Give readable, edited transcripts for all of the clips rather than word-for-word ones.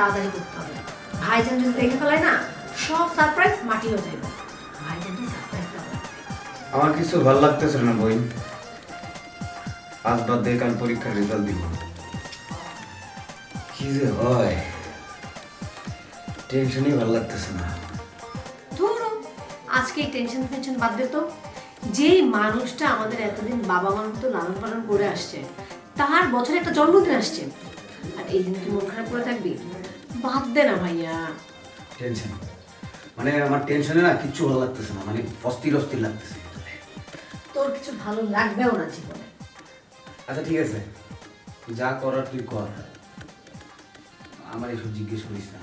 তাড়াতাড়ি করতে হবে। ভাইজান যদি দেখে ফেলায় না, সব সারপ্রাইজ মাটি হয়ে যাবে। ভাইজানকে সারপ্রাইজ দেওয়া লাগবে। আমার কিছু ভালো লাগতেছে না বই। আজ বাদ দিয়ে কাল পরীক্ষার রেজাল্ট দিব। কি যে হয়, টেনশনই ভালো লাগতেছে না। ধরো আজকে এই টেনশন টেনশন বাদ দে তো। যেই মানুষটা আমাদের এতদিন বাবা মার মতো লালন পালন করে আসছে, তার বছরে একটা জন্মদিন আসছে, আর এই দিন কি মন খারাপ করে থাকবি? বাদ দে না ভাইয়া। টেনশন মানে আমার টেনশনে না কিচ্ছু ভালো লাগতেছে না, মানে অস্থির অস্থির লাগতেছে। তোর কিছু ভালো লাগবেও না জীবনে। আচ্ছা ঠিক আছে, যা করার তুই কর, আমার এসব জিজ্ঞেস করিস না।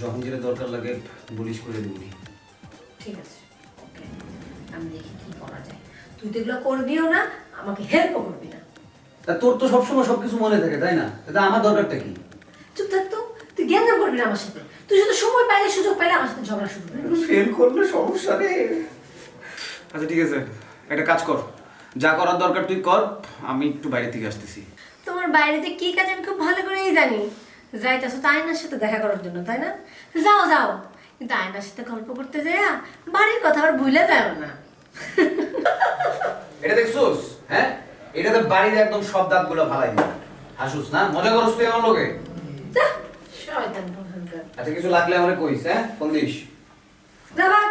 যখন যেটা দরকার লাগে বলিস করে দিবি। ঠিক আছে, ওকে, আমি দেখি কি করা যায়। তুই তো এগুলো করবিও না, আমাকে হেল্পও করবি না। তা তোর তো সবসময় সবকিছু মনে থাকে, তাই না? তা আমার দরকারটা কি? চুপ থাক তো, তুই জ্ঞান করবি না আমার সাথে। তুই শুধু সময় পাইলে, সুযোগ পাইলে আমার সাথে ঝগড়া শুরু করবি। ফেল করলে সমস্যা নেই। আচ্ছা ঠিক আছে, একটা কাজ কর, যা করার দরকার তুই কর, আমি একটু বাইরে থেকে আসতেছি। তোমার বাইরেতে কি কাজ আমি খুব ভালো করেই জানি। যাইতেছো তো আয়নার সাথে দেখা করার জন্য, তাই না? যাও যাও, কিন্তু আয়নার সাথে গল্প করতে যাইয়া বাড়ির কথা আবার ভুলে যাও না। এটা দেখছোস? হ্যাঁ, এটাতে বাড়ির একদম সব দাঁতগুলো ফালাই দিই। হাসুস না? মজা করস তুই আমার লোকে? যা, শয়তান কোনখানকার। আচ্ছা কিছু লাগলে আমারে কইস, হ্যাঁ? Phone this. যা ভাগ।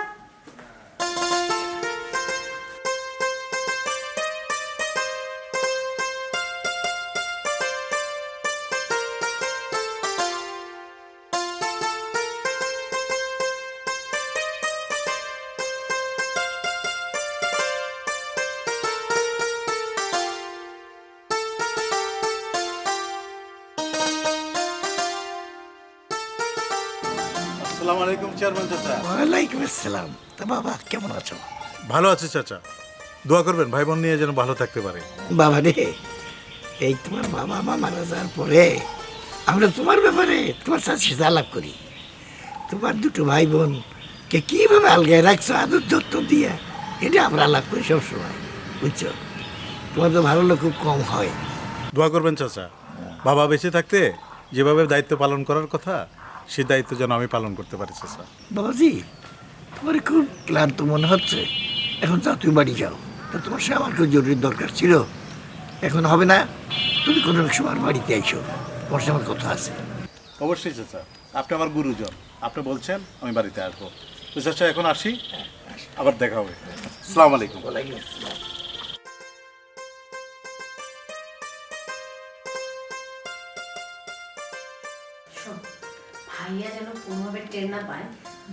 আসসালামু আলাইকুম চেয়ারম্যান চাচা। ওয়ালাইকুম আসসালাম। তা বাবা কেমন আছো? ভালো আছি চাচা, দোয়া করবেন ভাই বোন নিয়ে যেন ভালো থাকতে পারে। বাবা রে, এই তোমার বাবা মা মারা যাওয়ার পরে আমরা তোমার ব্যাপারে তোমার সাথে সাথে আলাপ করি। তোমার দুটো ভাই বোনকে কীভাবে আলগায় রাখছো আদর যত্ন দিয়ে, এটা আমরা আলাপ করি সবসময়, বুঝছো? তোমার তো ভালো লোক খুব কম হয়। দোয়া করবেন চাচা, বাবা বেঁচে থাকতে যেভাবে দায়িত্ব পালন করার কথা সেই দায়িত্ব যেন আমি পালন করতে পারি চাচা। বাবাজি, তোমার খুব ক্লান্ত মনে হচ্ছে, এখন যাও তুমি বাড়ি যাও। তো তোমার সে আমার খুব জরুরি দরকার ছিল, এখন হবে না। তুমি কোনো এক সময় আমার বাড়িতে আইসো, তোমার সঙ্গে আমার কথা আছে। অবশ্যই চাচা, আপনি আমার গুরুজন, আপনি বলছেন আমি বাড়িতে আসবো। তো চাচা এখন আসি, আবার দেখা হবে। আসসালামু আলাইকুম। ওয়ালাইকুম আসসালাম। শোন, ভাইয়া যেন কোনোভাবে টের না পায়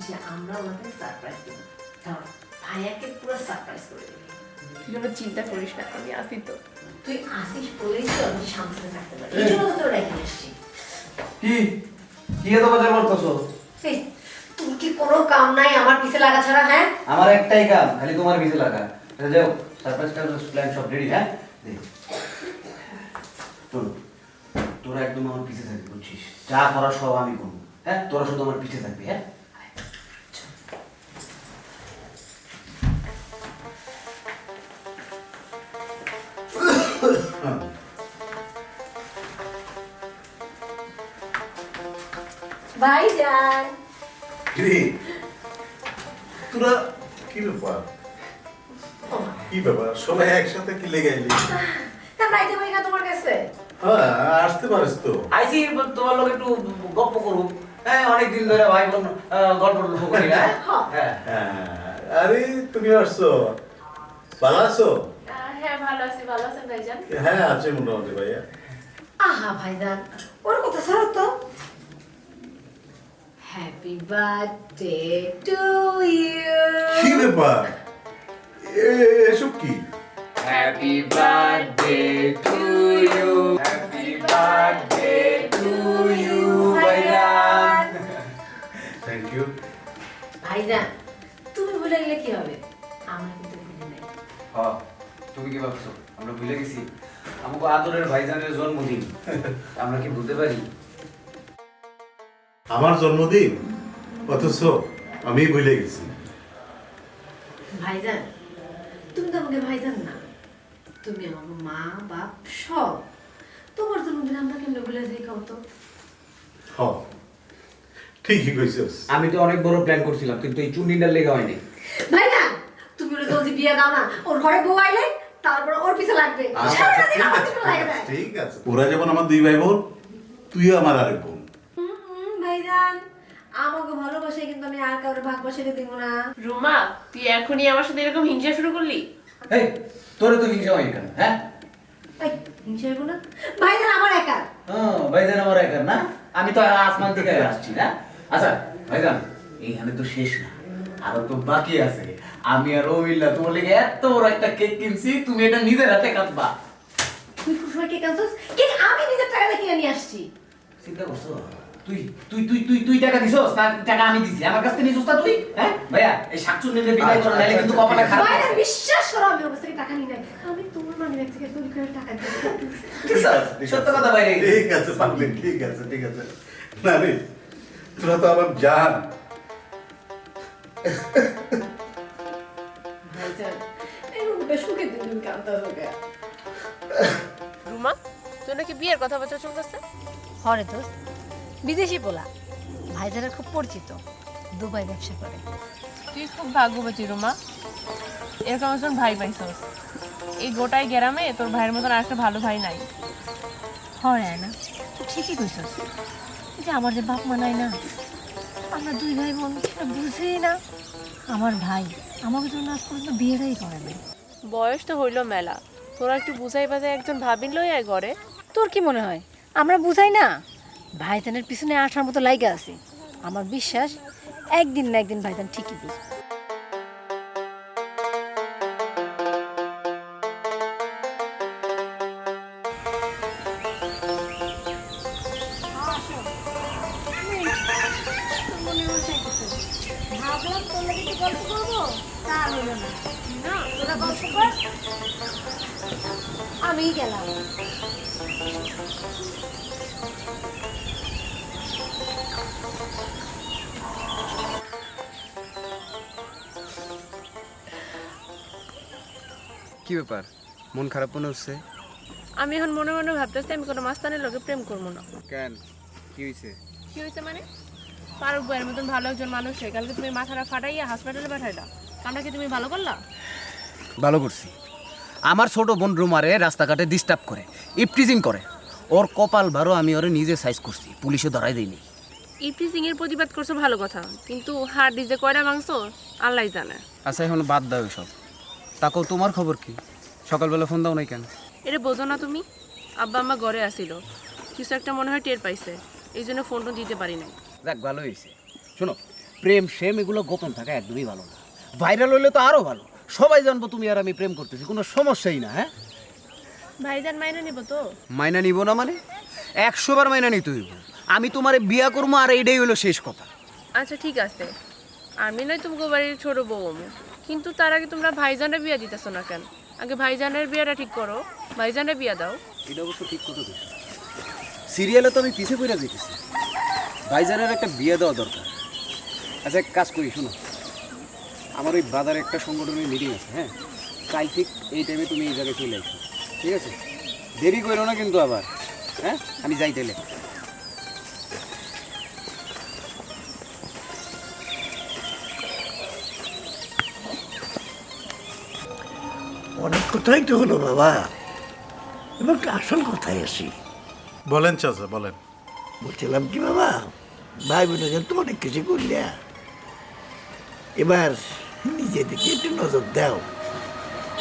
যে আমরা ওনাকে সারপ্রাইজ দেবো। দাঁড়া, ভাইয়াকে পুরো সারপ্রাইজ করে দিবি। তুই কোনো চিন্তা করিস না, আমি আসি তো। তুই আসিস বলেই তো আমি শান্তিতে থাকতে পারি। এই জন্য তো তোর রেখে এসছি। কি কি এত বাজার করতেছো? এই, তোর কি কোনো কাম নাই আমার পিছে লাগা ছাড়া? হ্যাঁ, আমার একটাই কাম, খালি তোমার ভিজে লাগা। আচ্ছা যাও, সারপ্রাইজ প্ল্যান সব রেডি। হ্যাঁ, তোরা একদম আমার পিছে থাকবি, বুঝছিস? যা করার সব আমি করবো। হ্যাঁ, তোরা শুধু আমার পিছে থাকবি। হ্যাঁ, ভাইজান। তোরা কি ব্যাপার, কি ব্যাপার সবাই একসাথে কি লেগে এলি? তা রাইতে ভাই না তোমার কাছে? হ্যাঁ আসতে পারিস তো। আইসি তোমার লোক একটু গল্প করুক। হ্যাঁ, অনেকদিন ধরে ভাই বোন গল্প করি না। হ্যাঁ, হ্যাঁ, আরে তুমি আসছো, ভালো আছো? হ্যাঁ ভালো আছি, ভালো আছেন ভাইজান? হ্যাঁ আছে মোটামুটি ভাইয়া। আহা ভাইজান, ওর কথা ছাড়ো তো। Happy birthday to you. কি ব্যাপার, এসব কি? Happy birthday to you, happy birthday to you ভাইজান। Thank you. ভাইজান, তুমি ভুলে গেলে কি হবে? আমরা কিন্তু ভুলি নাই। হ্যাঁ, তুমি কি ভাবছো আমরা ভুলে গেছি? আমাকে আদরের ভাইজানের জন্মদিন, আমরা কি ভুলতে পারি? আমার জন্মদিন, অথচ আমি ভুলে গেছি। ভাইজান, তুমি তো আমাকে ভাইজান না, তুমি আমার মা বাপ সব। তোমার জন্মদিন আমরা কেমনে ভুলে যাই কত? হ ঠিকই কইছিস। আমি তো অনেক বড় প্ল্যান করছিলাম, কিন্তু এই চুন্নিটার লেগে হয়নি। ভাইয়া তুমি ওরে জলদি বিয়ে দাও না, ওর ঘরে বউ আইলে তারপর ওর পিছে লাগবে। সারাটা দিন আমার পিছনে লাগে যায়। ঠিক আছে, ওরা যেমন আমার দুই ভাই বোন, তুইও আমার আরেক বোন। ভাইজান আমাকে ভালোবাসে, কিন্তু আমি আর কাউরে ভাগবাসে দিব না। রুমা, তুই এখনই আমার সাথে এরকম হিংসা শুরু করলি? এই তোরে তো হিংসা হয় কেন? হ্যাঁ এই হিংসা হইব না? ভাইজান আমার একা। ভাইজান আমার একার না, আমি তো আসমান থেকে আসছি না। আচ্ছা ভাইজান, এইখানে তো শেষ না, আরো তো বাকি আছে। আমি আর রবিল্লা তোমার লেগে এত বড় একটা কেক কিনছি, তুমি এটা নিজের হাতে কাটবা। তুই ফুসমা কেক আনছিস? কেক আমি নিজের টাকা দিয়ে কিনে নিয়ে আসছি। চিন্তা করছো? তুই তুই তুই তুই তুই টাকা দিছস না টাকা আমি দিছি? আমার কাছ থেকে নিছস না তুই? হ্যাঁ ভাইয়া, এই শাকচুন্নিদের বিদায় করা নাইলে কিন্তু কপালে খারাপ। ভাইজান বিশ্বাস করো, আমি ওর কাছ থেকে টাকা নিই নাই। আমি তোমার মানিব্যাগ থেকে চুরি করে টাকা দিয়েছি। সত্য কথা বাইরে গেছে। ঠিক আছে পাগলি, ঠিক আছে ঠিক আছে। না রে, তোরা তো আমার জান। ভাইজান এই রূপে সুখে দিন কান্তা হবে। রুমা, তোর নাকি বিয়ের কথাবার্তা চলতেছে? হরে দোস্ত, বিদেশি পোলা, ভাইজানের খুব পরিচিত, দুবাই ব্যবসা করে। তুই খুব ভাগ্যবতী রুমা, এরকম একজন ভাই পাইছস। এই গোটাই গ্রামে তোর ভাইয়ের মতন আর একটা ভালো ভাই নাই। হরে না, তুই ঠিকই কইছস। এই যে আমার যে বাপ মা নাই না, আমরা দুই ভাই বোন সেটা বুঝি না। আমার ভাই আমাকে জন্য আজ পর্যন্ত বিয়েটাই করে নাই। বয়স তো হইলো মেলা, তোরা একটু বুঝাই বাজাই একজন ভাবিন লই আয় ঘরে। তোর কি মনে হয় আমরা বুঝাই না? ভাইজানের পিছনে আসার মতো লাইগা আছে। আমার বিশ্বাস একদিন না একদিন ভাইজান ঠিকই বুঝবে। ভাবলাম তোর লাগে একটু গল্প করবো, তা হলো না। না, তোরা গল্প কর, আমিই গেলাম। কি ব্যাপার, মন খারাপ মনে হচ্ছে? আমি এখন মনে মনে ভাবতেছি আমি কোনো মাস্তানের লোকে প্রেম করবো না। কেন, কি হয়েছে? কি হয়েছে মানে? ফারুক ভাইয়ের মতন ভালো একজন মানুষ কালকে তুমি মাথাটা ফাটাইয়া হাসপাতালে পাঠাইলা, কামটা কি তুমি ভালো করলা? ভালো করছি। আমার ছোট বোন রুমারে রাস্তাঘাটে ডিস্টার্ব করে, ইপটিজিং করে। ওর কপাল ভালো, আমি ওরে নিজে সাইজ করছি, পুলিশে ধরাই দেয়নি। ইফটিজিং এর প্রতিবাদ করছো ভালো কথা, কিন্তু হাড় ডিজে কয়টা মাংস আল্লাহ জানে। আচ্ছা এখন বাদ দাও সব, তাকেও তোমার খবর কি? সকালবেলা ফোন দাও নাই কেন? এটা বোঝো না তুমি? আব্বা আম্মা ঘরে আসিল, কিছু একটা মনে হয় টের পাইছে, এই জন্য ফোনটা দিতে পারি নাই। দেখ ভালো হয়েছে। শোনো, প্রেম সেম এগুলো গোপন থাকা একদমই ভালো না। ভাইরাল হইলে তো আরো ভালো, সবাই জানবো তুমি আর আমি প্রেম করতেছি, কোনো সমস্যাই না। হ্যাঁ, ভাইজান মাইনে নিব তো? মাইনা নিব না মানে 100 বার মাইনা নিতে হইব। আমি তোমারে বিয়া করবো, আর এইটাই হইলো শেষ কথা। আচ্ছা ঠিক আছে, আমি নয় তোমাকে বাড়ির ছোট বউ, কিন্তু তার আগে তোমরা ভাইজানের বিয়া দিতেছো না কেন? আগে ভাইজানের বিয়াটা ঠিক করো, ভাইজানের বিয়া দাও। এটা অবশ্য ঠিক কথা বলছো। সিরিয়ালে তো আমি পিছে পড়ে যেতেছি, ভাইজানের একটা বিয়ে দেওয়া দরকার। আচ্ছা এক কাজ করি, শোনো, আমার ওই ব্রাদার একটা সংগঠনের মিটিং আছে। হ্যাঁ, কাল ঠিক এই টাইমে তুমি এই জায়গায় চলে আসো, ঠিক আছে? দেরি করো না কিন্তু আবার। হ্যাঁ, আমি যাই তাহলে। অনেক কথাই তো হলো বাবা, এবার তো আসল কথায় আসি। বলেন চাচা, বলেন। বলছিলাম কি বাবা, ভাই বোনের তো অনেক কিছু করলে, এবার নিজে দিকে একটু নজর দাও,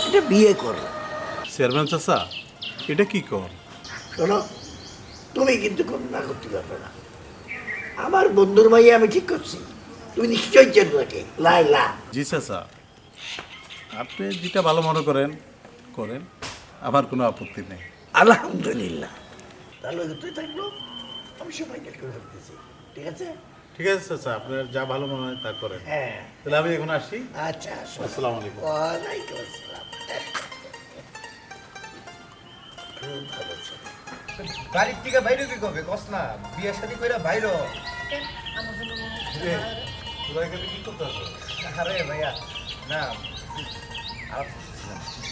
এটা বিয়ে করো। চেয়ারম্যান চাচা, এটা কি কর? শোনো, তুমি কিন্তু কোনো না করতে পারবে না। আমার বন্ধুর ভাই আমি ঠিক করছি, তুমি নিশ্চয়ই চেন তাকে, লাইলা। জি চাচা, আপনি যেটা ভালো মনে করেন করেন, আমার কোনো আপত্তি নেই। আলহামদুলিল্লাহ, তাহলে তুই থাকবো, আমি সবাইকে করে রাখতেছি, ঠিক আছে? ঠিক আছে চাচা, আপনার যা ভালো মনে হয় তা করেন। হ্যাঁ, তাহলে আমি এখন আসি। আচ্ছা আসো। আসসালামু আলাইকুম। ওয়ালাইকুম আসসালাম। খুব ভালো ছিল। বাড়ির থেকে বাইরে কি করবে কস না? বিয়ের সাথে কইরা বাইরে। তোরা এখানে কি করতে আসো? আরে ভাইয়া না,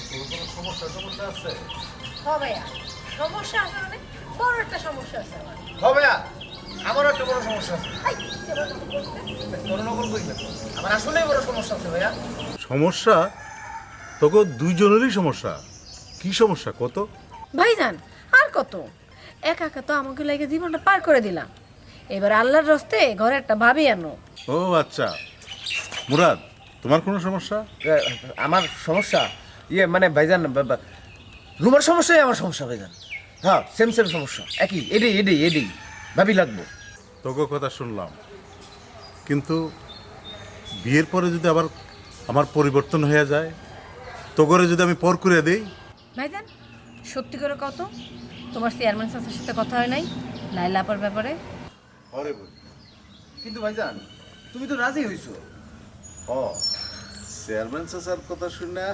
তোর কোনো সমস্যা আছে? হ ভাইয়া, সমস্যা আছে মানে বড় একটা সমস্যা আছে আমার। হ ভাইয়া, আমারও একটা বড় সমস্যা আছে। তোর নকল করি না, আমার আসলেই বড় সমস্যা আছে ভাইয়া। সমস্যা তোকে দুইজনেরই সমস্যা। কি সমস্যা কত? ভাইজান আর কত, একা একা তো আমাকে লাগে জীবনটা পার করে দিলাম, এবার আল্লাহর রস্তে ঘরে একটা ভাবি আনো। ও আচ্ছা, মুরাদ তোমার কোনো সমস্যা? আমার সমস্যা মানে ভাইজান রুমার সমস্যাই আমার সমস্যা ভাইজান। হ্যাঁ, সেম সমস্যা, একই, এডি ভাবি লাগবো। তোকে কথা শুনলাম, কিন্তু বিয়ের পরে যদি আবার আমার পরিবর্তন হয়ে যায়, তোকে যদি আমি পর করে দিই? ভাইজান সত্যি করে কত, তোমার চেয়ারম্যান স্যারের সাথে কথা হয় নাই লাইলা আপার ব্যাপারে? আরে বল, কিন্তু ভাইজান তুমি তো রাজি হইছো। ও চেয়ারম্যান স্যার কথা শুনে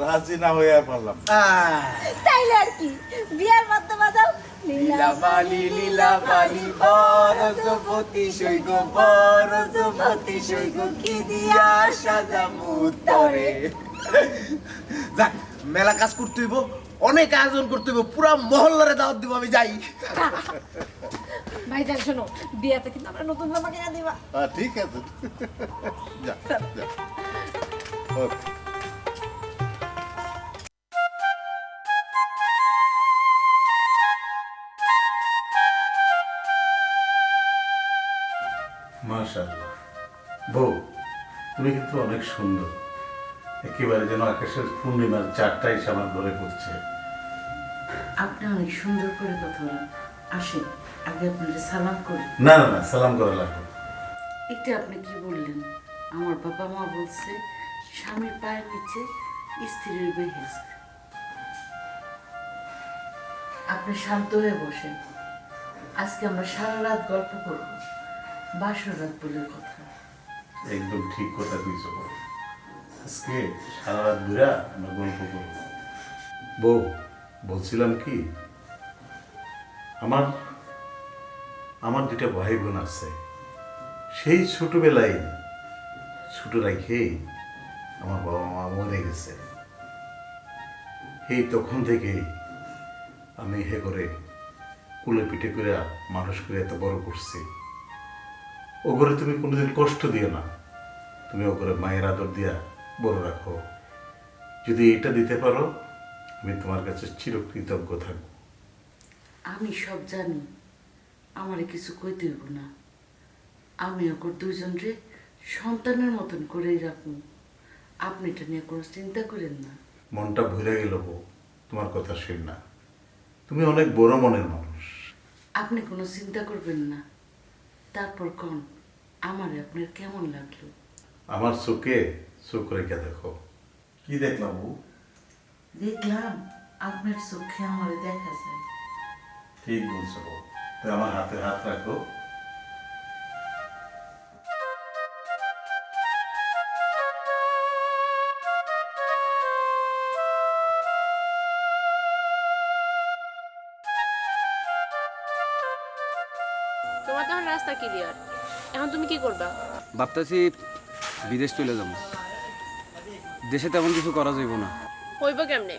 রাজি না হয়ে আর পারলাম না। তাইলে আর কি বিয়ার মাধ্যমে দাও লীলাবালি বরজপতি সৈগ বরজপতি সৈগ কি দিয়া সাজামু তরে। যাক, মেলা কাজ করতে হইব, অনেক আয়োজন করতে হইব, পুরা মহল্লারে দাওয়াত দিব, আমি যাই। ভাইজান শোনো, বিয়াতে কিন্তু আমরা নতুন জামা কিনে দিবা। ঠিক আছে, যা যা। ওকে। মাশাআল্লাহ, বউ তুমি কিন্তু অনেক সুন্দর, একেবারে যেন আকাশের পূর্ণিমার চারটা এসে আমার ঘরে পড়ছে। আপনি অনেক সুন্দর করে কথা বলেন। আসেন, আগে আপনাদের সালাম করি। না না না, সালাম করা লাগবে। এটা আপনি কি বললেন? আমার বাবা মা বলছে স্বামীর পায়ের নিচে স্ত্রীর বেহেস। আপনি শান্ত হয়ে বসেন। আজকে আমরা সারা রাত গল্প করব, বাসর রাত বলে কথা। একদম ঠিক কথা দিয়েছ বউ, আজকে সারা রাত ঘুরা আমরা গল্প করব। বউ বলছিলাম কি, আমার আমার দুটা ভাই বোন আছে, সেই ছোটবেলায় ছোট রেখেই আমার বাবা মা মরে গেছে। এই তখন থেকেই আমি হে করে কুলে পিঠে করে মানুষ করে এত বড় করছি। ও ঘরে তুমি কোনোদিন কষ্ট দিও না, তুমি ও ঘরে মায়ের আদর দিয়া বড় রাখো। যদি এটা দিতে পারো, আমি তোমার কাছে চিরকৃতজ্ঞ থাকবো। আমি সব জানি, আমারে কিছু কইতে হইব না। আমি ওকর দুইজনরে সন্তানের মতন করেই রাখবো। আপনি এটা নিয়ে কোনো চিন্তা করেন না। মনটা ভরে গেল বউ তোমার কথা শুন না, তুমি অনেক বড় মনের মানুষ। আপনি কোনো চিন্তা করবেন না। তারপর কোন আমারে আপনার কেমন লাগলো? আমার চোখে চোখ রেখে দেখো। কি দেখলাম বউ? দেখলাম আপনার চোখে আমারে দেখা যায়। ঠিক বলছো বউ, তো আমার হাতে হাত রাখো। তোমার তখন রাস্তা ক্লিয়ার, এখন তুমি কি করবা? ভাবতেছি বিদেশ চলে যাবো, দেশে তেমন কিছু করা যাইব না। হইব কেমনে?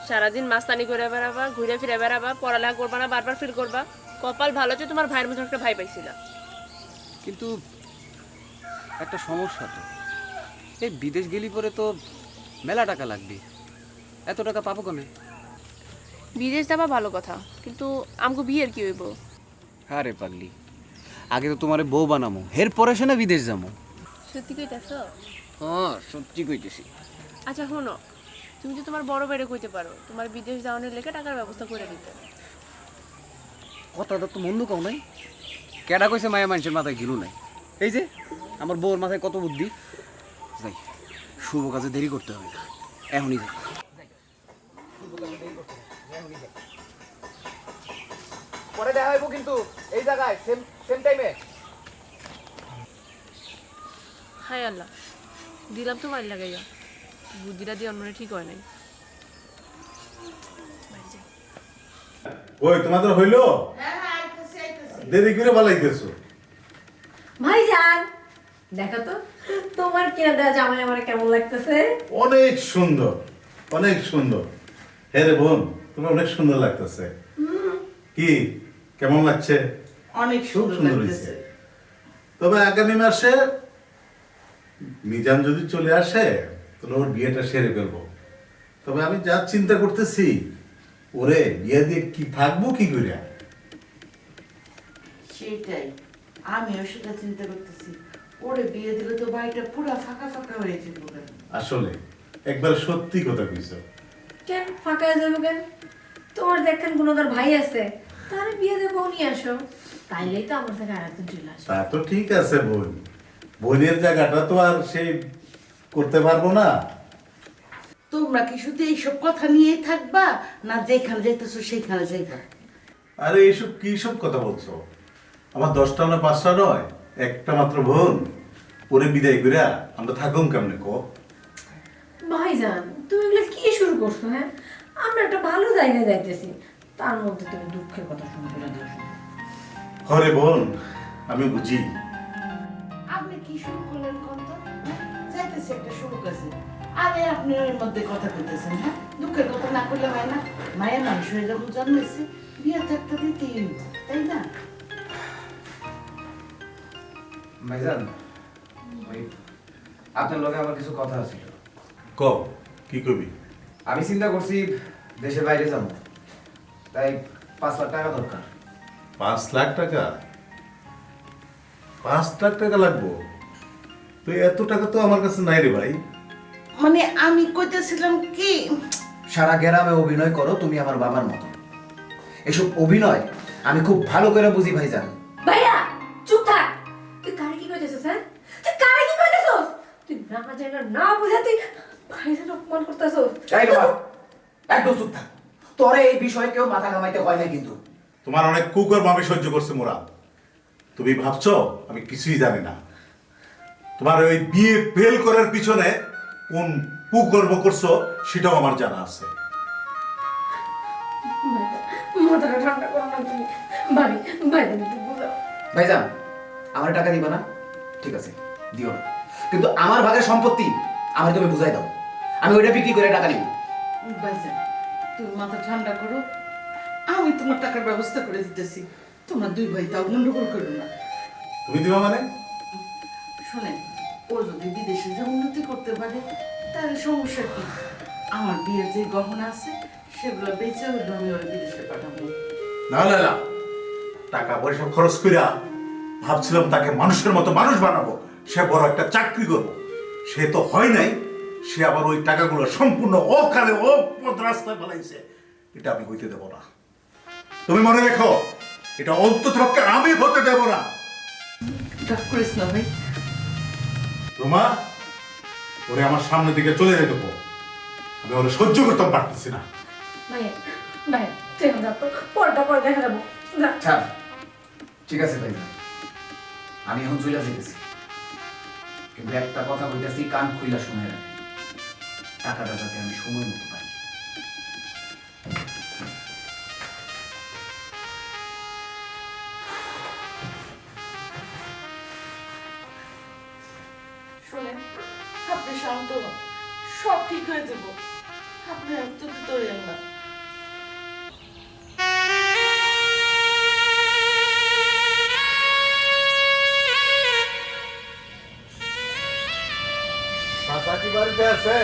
সারাদিন মাস্তানি করে বেড়াবা, ঘুরে ফিরে বেড়াবা, পড়ালেখা করবা না, বারবার ফিল করবা। কপাল ভালো যে তোমার ভাইয়ের মতো একটা ভাই পাইছিলা। কিন্তু একটা সমস্যা তো, এই বিদেশ গেলি পরে তো মেলা টাকা লাগবে, এত টাকা পাবো কেন? বিদেশ যাবা ভালো কথা, কিন্তু আমগো বিয়ের কি হইব? আরে পাগলি, আগে তো তোমারে বউ বানামো, এরপরে সে না বিদেশ যাবো। সত্যি কইতাছ? হ্যাঁ সত্যি কইতেছি। আচ্ছা শোনো, তুমি যে তোমার বড় বাইরে কইতে পারো তোমার বিদেশ যাওয়ানোর লেগে টাকার ব্যবস্থা করে দিতে। কথাটা তো মন্দ কও নাই, কেডা কইছে মায়া মানুষের মাথায় গিলু নাই? এই যে আমার বউর মাথায় কত বুদ্ধি। যাই, শুভ কাজে দেরি করতে হবে না, এখনই যাই। পরে দেখা হইব কিন্তু এই জায়গায় সেম টাইমে। হায় আল্লাহ, দিলাম তো মারি লাগাইয়া, বুদ্ধিটা দিয়ে অন্যরা ঠিক হয় নাই। ওই তোমাদের হইলো? দেরি করে বালাইতেছো। ভাইজান দেখো তো তোমার কিনা দেওয়া জামাই আমার কেমন লাগতেছে। অনেক সুন্দর, অনেক সুন্দর। হ্যাঁ রে বোন, তুমি অনেক সুন্দর লাগতেছে। কি কেমন লাগছে? অনেক খুব সুন্দর সুন্দর লাগতেছে। হয়েছে। তবে আগামী মাসে মিজান যদি চলে আসে তাহলে ওর বিয়েটা সেরে ফেলবো। তবে আমি যা চিন্তা করতেছি, ওরে বিয়ে দিয়ে কি থাকবো কি করে। সেটাই আমিও সেটা চিন্তা করতেছি। ওরে বিয়ে দিলে তো বাড়িটা পুরো ফাঁকা ফাঁকা হয়ে যাবে। আসলে একবার সত্যি কথা কইছো। কেন ফাঁকা হয়ে যাবে কেন? তোমার দেখেন কোনো তার ভাই আছে, তার বিয়ে দেবো নিয়ে আসো, তাইলেই তো আমার থেকে আরেকজন চলে আসবে। তা তো ঠিক আছে বোন, বোনের জায়গাটা তো আর সেই করতে পারবো না। তোমরা কি শুধু এইসব কথা নিয়েই থাকবা, না যেখানে যাইতেছো সেইখানে যাইবা? আরে এইসব কি সব কথা বলছো? আমার 10টা না 5টা নয়, একটা মাত্র বোন। ওরে বিদায় করে আমরা থাকুন কেমনে কো? ভাইজান তুমি এগুলো কি শুরু করছো? হ্যাঁ, আমরা একটা ভালো জায়গায় যাইতেছি, তার মধ্যে তুমি দুঃখের কথা শুরু করে দিয়েছো। হরে বোন, আমি বুঝি। আপনি কি শুরু করলেন কত? যাইতেছে একটা শুরু কাছে, আরে আপনি এর মধ্যে কথা কইতেছেন। হ্যাঁ, দুঃখের কথা না করলে হয় না? মায়ের মানুষ হয়ে যখন জন্মেছে, বিয়ে তো একটা দিতেই হইব, তাই না? ভাইজান, আপনার লগে আমার কিছু কথা আছে। ক কি কবি? আমি চিন্তা করছি দেশের বাইরে যাব, তাই 5 লাখ টাকা দরকার। 5 লাখ টাকা? 5 লাখ টাকা লাগবো? তো এত টাকা তো আমার কাছে নাই রে ভাই। মানে আমি কইতেছিলাম কি, সারা গ্রামে অভিনয় করো তুমি আমার বাবার মতো। এসব অভিনয় আমি খুব ভালো করে বুঝি ভাইজান। ভাইয়া চুপ থাক। তুই কারে কি কইতেছিস? হ্যাঁ, তুই কারে কি কইতেছিস? তুই না জানা না বুঝা তুই ভাইজান অপমান করতেছিস। তাই না? একদম চুপ থাক। তোরে এই বিষয়ে কেউ মাথা ঘামাইতে হয় না কিন্তু। তোমার অনেক কুকর্ম আমি সহ্য করছি মোরা। তুমি ভাবছো আমি কিছুই জানি না? তোমার ওই বিয়ে ফেল করার পিছনে কোন কুকর্ম করছো সেটাও আমার জানা আছে। মাথাটা ঠান্ডা করো না তুমি। ভাবি ভাইজান একটু বুঝাও। ভাইজান, আমার টাকা দিবা না? ঠিক আছে, দিও না, কিন্তু আমার ভাগের সম্পত্তি আমার তুমি বুঝাই দাও। আমি ওইটা বিক্রি করে টাকা নিব। ভাইজান তুমি মাথা ঠান্ডা করো, আমি তোমার টাকার ব্যবস্থা করে দিতেছি। তোমরা দুই ভাই তাও গন্ডগোল করো না। তুমি দিবা মানে? শোনেন, ও যদি বিদেশে যে উন্নতি করতে পারে তাহলে সমস্যা কি? আমার বিয়ের যে গহনা আছে সেগুলো বেঁচে হইলো আমি ওর বিদেশে পাঠাবো। না না না, টাকা পয়সা খরচ কইরা ভাবছিলাম তাকে মানুষের মতো মানুষ বানাবো, সে বড় একটা চাকরি করবো। সে তো হয় নাই। সে আবার ওই টাকাগুলো সম্পূর্ণ অকালে অপথ রাস্তায় ফেলাইছে। এটা আমি হইতে দেব না। তুমি মনে রেখো, এটা অন্তত পক্ষে আমি হতে দেব না। রাগ করিস না ভাই। রুমা, ওরে আমার সামনে দিকে চলে যেতে বল। আমি ওরে সহ্য করতে পারতেছি না। ভাইয়া ভাইয়া তুই এখন যা তো, পরটা পরে দেখা যাবো। যা। আচ্ছা ঠিক আছে ভাইজান, আমি এখন চলে যেতেছি, কিন্তু একটা কথা বলতেছি, কান খুইলা শুনে রাখেন। টাকাটা যাতে আমি সময় মতো পাই। শোনেন, আপনি শান্ত হন, সব ঠিক হয়ে যাব। আপনি এত দৌড়েন না। চাচা কি বাড়িতে আছে?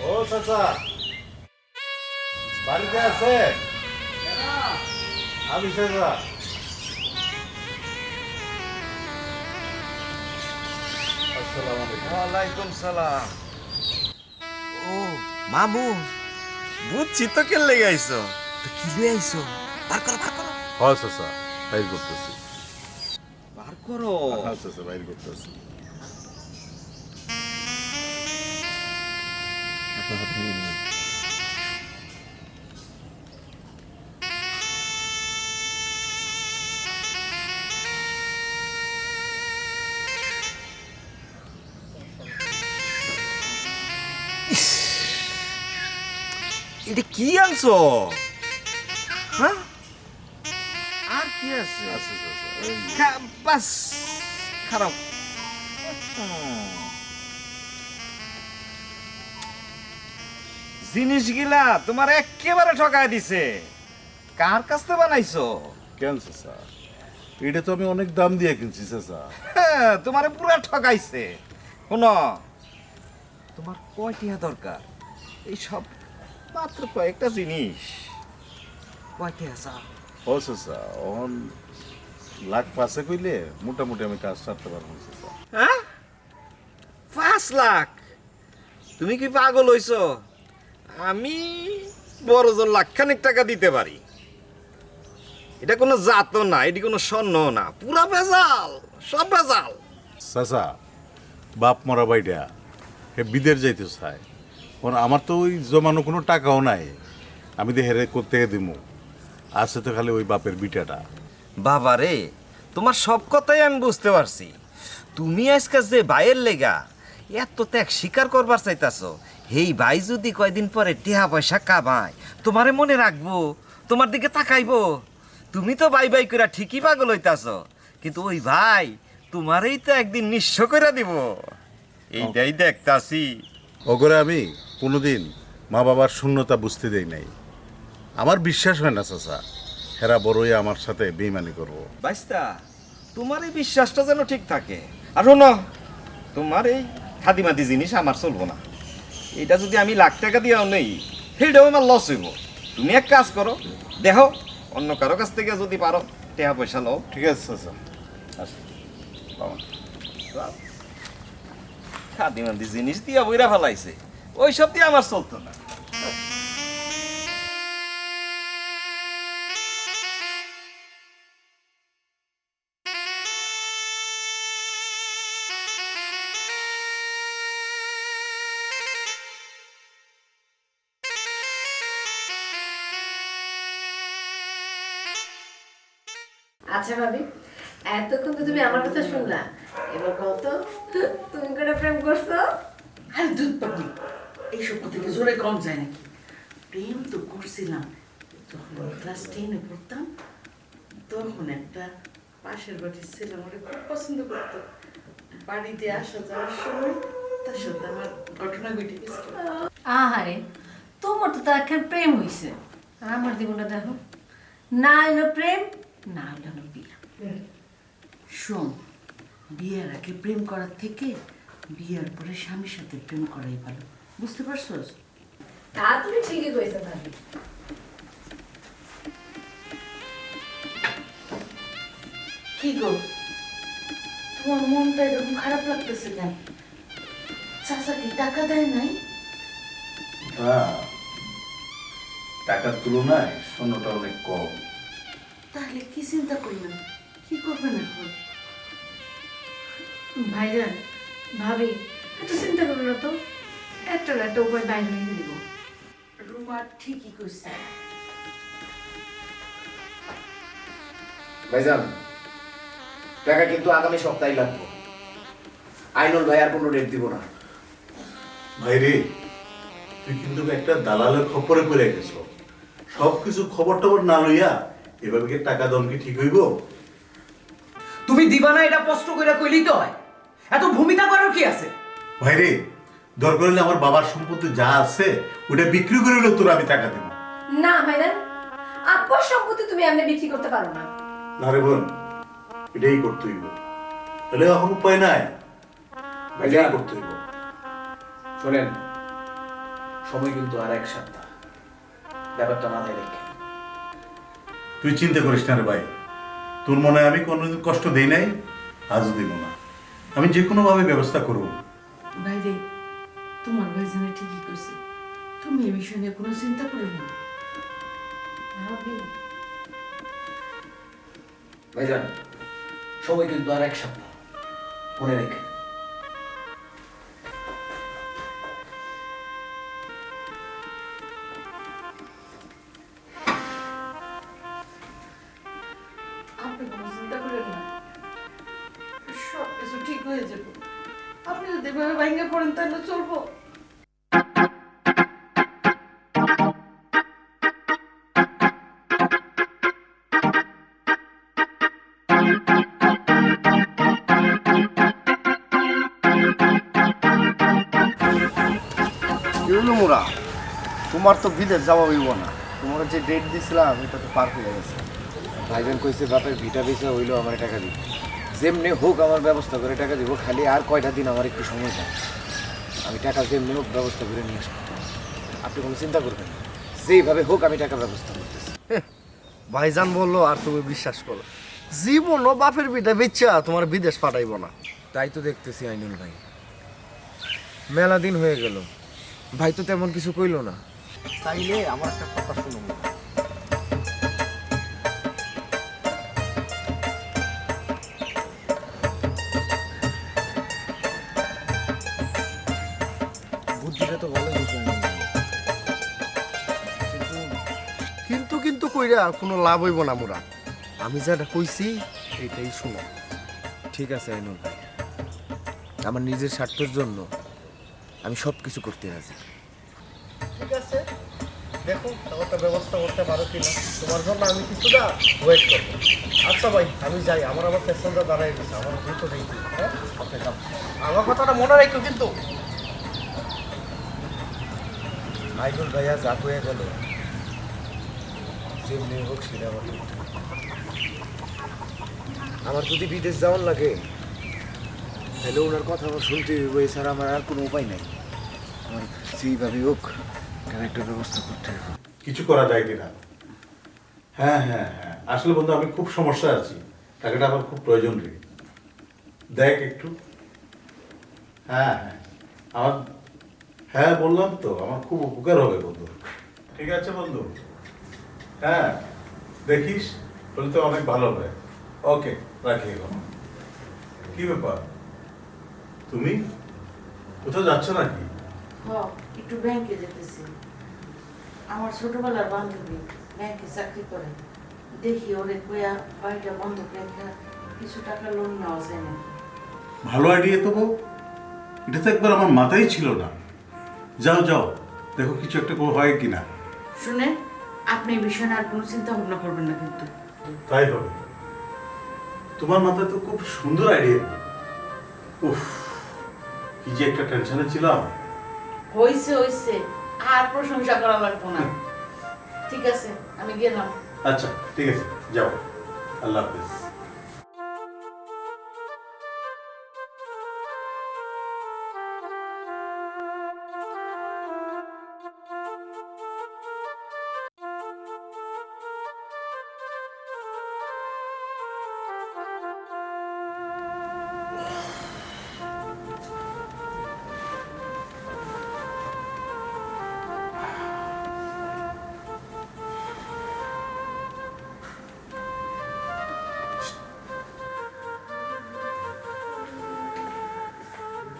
ও চাচা বাড়িতে আছে? আমি চাচা। আসসালামু আলাইকুম। ওয়ালাইকুম সালাম। ও মামু, বুঝছি তো কে লেগে আইছো। তো কি লয়ে আইছো? বার করো বার করো। হ্যাঁ চাচা, বাইর করতেছি। বার করো। হ্যাঁ চাচা, বাইর করতেছি। এটা কি আনছো? হ্যাঁ, আর কি আছে? আচ্ছা চাচা, বাস খারাপ। জিনিসগুলা তোমার একেবারে ঠকায় দিছে। কার কাছ থেকে বানাইছো? কেন চাচা? এটা তো আমি অনেক দাম দিয়ে কিনছি চাচা। হ্যাঁ, তোমারে পুরা ঠকাইছে। শোনো, তোমার কয়টিয়া দরকার? এই সব মাত্র কয়েকটা জিনিস। কয়টিয়া চাও? ও চাচা, অন লাখ পাশে কইলে মোটামুটি আমি কাজ সারতে পারবো চাচা। হ্যাঁ, 5 লাখ? তুমি কি পাগল হইছো? আমি বড় জোর লাখখানিক টাকা দিতে পারি। এটা কোনো জাত না, এটি কোনো স্বর্ণ না, পুরা ভেজাল, সব ভেজাল। চাচা, বাপ মরা বাইটা হে বিদের যাইতে চায়। আমার তো ওই জমানো কোনো টাকাও নাই, আমি তো হেরে করতে দিব। আছে তো খালি ওই বাপের বিটাটা। বাবা রে, তোমার সব কথাই আমি বুঝতে পারছি। তুমি আজকে যে ভাইয়ের লেগা এত ত্যাগ স্বীকার করবার চাইতাছো, এই ভাই যদি কয়দিন পরে টেহা পয়সা কামায়, তোমারে মনে রাখবো, তোমার দিকে তাকাইবো। তুমি তো বাই বাই করে ঠিকই পাগল হইতাছো, কিন্তু ওই ভাই তোমারই তো একদিন নিঃস্ব করে দিব। এইটাই দেখতাছি। ওগরে আমি কোনোদিন মা বাবার শূন্যতা বুঝতে দেই নাই। আমার বিশ্বাস হয় না চাচা হেরা বড়ই আমার সাথে বেইমানি করবো। বাইস্তা, তোমার এই বিশ্বাসটা যেন ঠিক থাকে। আর শোনো, তোমার এই খাদিমাদি জিনিস আমার চলবো না। এটা যদি আমি লাখ টাকা দিয়েও নেই, সেটাও আমার লস হইব। তুমি এক কাজ করো, দেখো অন্য কারো কাছ থেকে যদি পারো টাকা পয়সা লও। ঠিক আছে চাচা, আসি বাবা। খাদিমাদি জিনিস দিয়া বইরা ফেলাইছে, ওই সব দিয়ে আমার চলতো না। আচ্ছা ভাবি, এতক্ষণ তো তুমি আমার কথা শুনলা, এবার কত তুমি করে প্রেম করছো? আর দুধ পাবি এইসব থেকে জোরে কম যায় নাকি? প্রেম তো করছিলাম যখন ক্লাস 10-এ পড়তাম। তখন একটা পাশের বাড়ির ছেলে আমাকে খুব পছন্দ করতো। বাড়িতে আসা যাওয়ার সময় তার সাথে আমার ঘটনা ঘটে গেছিল। আহারে, তোমার তো এখন প্রেম হইছে, আর আমার জীবনটা দেখো, না হইলো প্রেম, না হইলো বিয়া। শোন, বিয়ের আগে প্রেম করার থেকে বিয়ের পরে স্বামীর সাথে প্রেম করাই ভালো, বুঝতে পারছস? তা তুমি ঠিকই কইছো ভাবি। কি গো, তোমার মনটা এরকম খারাপ লাগতেছে কেন? চাচা কি টাকা দেয় নাই? টাকার তুলনায় স্বর্ণটা অনেক কম। তাহলে কি চিন্তা করলেন, কি করবেন এখন? ভাইজান, ভাবি, এত চিন্তা করো না তো, একটা না একটা উপায় বাইর হয়ে দিব। রুমা ঠিকই কইছে। ভাইজান, টাকা কিন্তু আগামী সপ্তাহে লাগবে। আইনুল ভাই আর কোনো রেট দিব না। ভাই রে, তুই কিন্তু একটা দালালের খপ্পরে পড়ে গেছো। সবকিছু খবর টবর না লইয়া এভাবে কি টাকা দন কি ঠিক হইব? তুমি দিবা না এটা স্পষ্ট করে কইলেই তো হয়, এত ভূমিকা করার কি আছে? ভাই রে, দরকার হলে আমার বাবার সম্পত্তি যা আছে ওটা বিক্রি করে হলেও তোর আমি টাকা দেবো। না ভাইজান, আব্বার সম্পত্তি তুমি এমনি বিক্রি করতে পারো না। না রে বোন, এটাই করতে হইব, তাহলে এখন উপায় নাই, এটাই করতে হইব। শোনেন, সময় কিন্তু আর 1 সপ্তাহ, ব্যাপারটা মাথায় রেখে। তুই চিন্তা করিস না রে ভাই, তোর মনে হয় আমি কোনোদিন কষ্ট দেই নাই, আজও দিব না। আমি যে কোনো ভাবে ব্যবস্থা করব। ভাইরে, তোমার ভাইজানে ঠিকই কইছে, তুমি এই বিষয় নিয়ে কোনো চিন্তা করো না। ভাবি, ভাইজান, সময় কিন্তু আর 1 সপ্তাহ, মনে রেখে। আপনি কোনো চিন্তা করেন না, সব কিছু ঠিক হয়ে যাবে। আপনি যদি এভাবে ভেঙে পড়েন তাহলে চলবো? মোরা তোমার তো বিদেশ যাওয়া হইব না, তোমার যে ডেট দিছিলাম এটা তো পার হয়ে গেছে। ভাইজান কইছে বাপের ভিটা বেচা হইলো আমার টাকা দিবে, যেমনি হোক আমার ব্যবস্থা করে টাকা দিব, খালি আর কয়টা দিন আমার একটু সময় দেয়, আমি টাকা যেমনি হোক ব্যবস্থা করে নিয়ে আসবো। আপনি কোনো চিন্তা করবেন না, যেভাবে হোক আমি টাকার ব্যবস্থা করতেছি। ভাইজান বললো আর তুমি বিশ্বাস করো, জীবনও বাপের বিটা বেচা তোমার বিদেশ পাঠাইব না। তাই তো দেখতেছি আইনুল ভাই, মেলা দিন হয়ে গেল, ভাই তো তেমন কিছু কইলো না। তাইলে আমার একটা কথা শুনো। বুদ্ধিটা তো ভালো হয়েছে আইনুল ভাই। কিন্তু কিন্তু কইরা কোনো লাভ হইব না মোরা। আমি যেটা কইছি এটাই শুনো। ঠিক আছে আইনুল ভাই, আমার নিজের স্বার্থের জন্য আমি সব কিছু করতে রাজি। ঠিক আছে, দেখো একটা ব্যবস্থা করতে পারো কিনা, তোমার জন্য আমি কিছুটা ওয়েট করবো। আচ্ছা ভাই আমি যাই, আমার আবার পেছনটা দাঁড়াই গেছে, আমার দ্রুত দেখি। হ্যাঁ আপনি যান, আমার কথাটা মনে রাখো কিন্তু। আইনুল ভাইয়া যা কয়ে গেল, যেমনি হোক সেটা আমার করতে হবে। আমার যদি বিদেশ যাওয়ার লাগে তাহলে ওনার কথা আমার শুনতে হইব, এছাড়া আমার আর কোনো উপায় নাই। আমার যেইভাবে হোক এখানে একটা ব্যবস্থা করতে হবে। কিছু করা যায় কিনা? হ্যাঁ হ্যাঁ হ্যাঁ, আসলে বন্ধু আমি খুব সমস্যা আছি, টাকাটা আমার খুব প্রয়োজন রে। দেখ একটু। হ্যাঁ হ্যাঁ আমার, হ্যাঁ বললাম তো আমার খুব উপকার হবে বন্ধু। ঠিক আছে বন্ধু, হ্যাঁ দেখিস, বলে তো অনেক ভালো হবে। ওকে রাখি এখন। কি ব্যাপার, তুমি কোথাও যাচ্ছ নাকি? হ, একটু ব্যাংকে যেতেছি। আমার ছোটবেলার বান্ধবী ব্যাংকে চাকরি করে, দেখি ওরে কয়া বাড়িটা বন্ধক রেখে কিছু টাকা লোন নেওয়া যায় নাকি। ভালো আইডিয়া তো বউ, এটা তো একবার আমার মাথায় ছিল না। যাও যাও দেখো কিছু একটা হয় কিনা। শুনে আপনি এই বিষয়ে আর কোনো চিন্তা ভাবনা করবেন না কিন্তু। তাই হবে, তোমার মাথায় তো খুব সুন্দর আইডিয়া। উফ, কি যে একটা টেনশনে ছিলাম। হইছে হইছে, আর প্রশংসা করা লাগবো না। ঠিক আছে আমি গেলাম। আচ্ছা ঠিক আছে, যাও, আল্লাহ হাফেজ।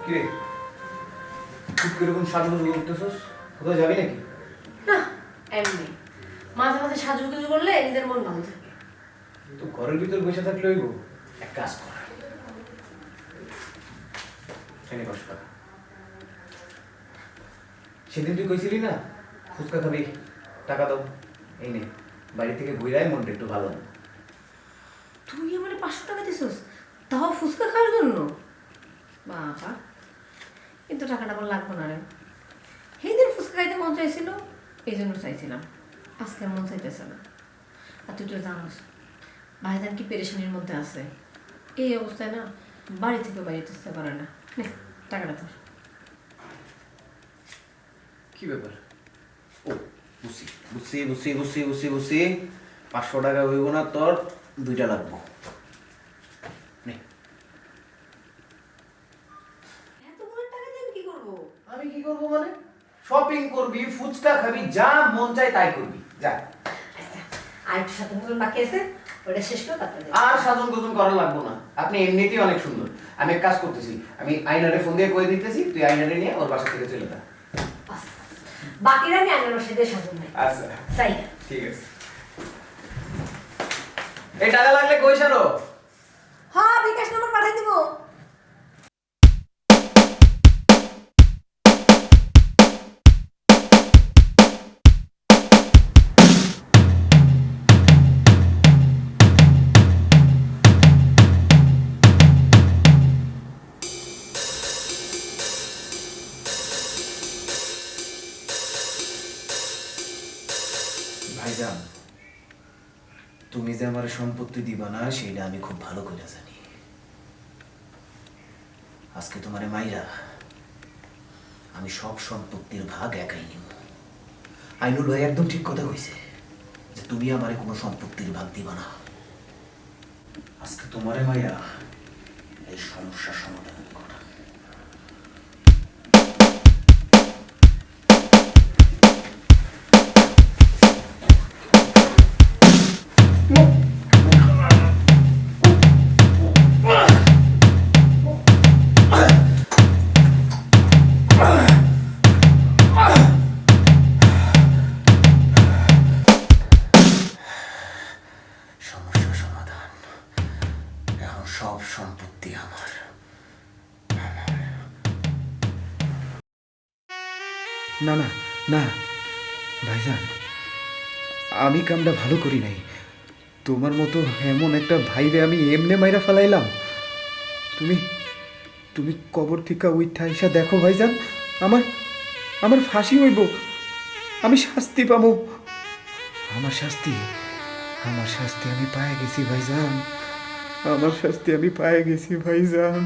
কিরে খুব কিরকম সাজুগুজু করতেছস, কোথাও যাবি নাকি? না এমনি মাঝে মাঝে সাজুগুজু করলে নিজের মন ভালো থাকে। তো ঘরের ভিতর বসে থাকলে হইব, এক কাজ কর, এনে 5 টাকা। সেদিন তুই কইছিলি না ফুচকা খাবি, টাকা দাও, এই নে, বাড়ি থেকে ঘুরাই মনটা একটু ভালো না। তুই আমার 500 টাকা দিছিস, তাও ফুচকা খাওয়ার জন্য? বাবা, কিন্তু টাকাটা আমার লাগবে না রে। সেইদিন ফুচকা খাইতে মন চাইছিল, এই জন্য চাইছিলাম, আজকে আর মন চাইতেছে না। আর তুই তো জানোস ভাইজান কি পেরেশানির মধ্যে আছে, এই অবস্থায় না বাড়ি থেকে বাইরে চেষ্টা করে না। নে টাকাটা তোর। কি ব্যাপার? ও বুঝছি বুঝছি বুঝছি বুঝছি বুঝছি বুঝছি, 500 টাকা হইব না, তোর 2টা লাগবো। আমি কি করবো মানে? শপিং করবি, ফুচকা খাবি, যা মন চায় তাই করবি, যা। আর একটু সাথে মতন বাকি আছে, ওটা শেষ করে তারপরে যাবি। আর সাজন গোজন করা লাগবো না, আপনি এমনিতেই অনেক সুন্দর। আমি এক কাজ করতেছি, আমি আইনারে ফোন দিয়ে কয়ে দিতেছি, তুই আইনারে নিয়ে ওর বাসা থেকে চলে যা। বাস, বাকিরা আমি আনার সাথে সাজন নাই। আচ্ছা চাই ঠিক আছে। এই টাকা লাগলে কই সারো? হ্যাঁ, বিকাশ নাম্বার পাঠিয়ে দিব। ভাইজান, তুমি যে আমার সম্পত্তি দিবা না সেটা আমি খুব ভালো করে জানি। আজকে তোমারে মাইরা আমি সব সম্পত্তির ভাগ একাই নিব। আইনুল ভাই একদম ঠিক কথা কইছে যে তুমি আমারে কোনো সম্পত্তির ভাগ দিবা না। আজকে তোমারে মাইরা এই সমস্যার সমাধান করা। সমস্যা সমাধান। এখন সব সম্পত্তি আমার। না না না ভাইজান, আমি কামটা ভালো করি নাই। তোমার মতো এমন একটা ভাইরে আমি এমনে মাইরা ফেলাইলাম। তুমি তুমি কবর থেকে উইঠা আইসা দেখো ভাইজান, আমার আমার ফাঁসি হইব, আমি শাস্তি পাবো। আমার শাস্তি আমি পায়ে গেছি ভাইজান, আমার শাস্তি আমি পায়ে গেছি ভাইজান।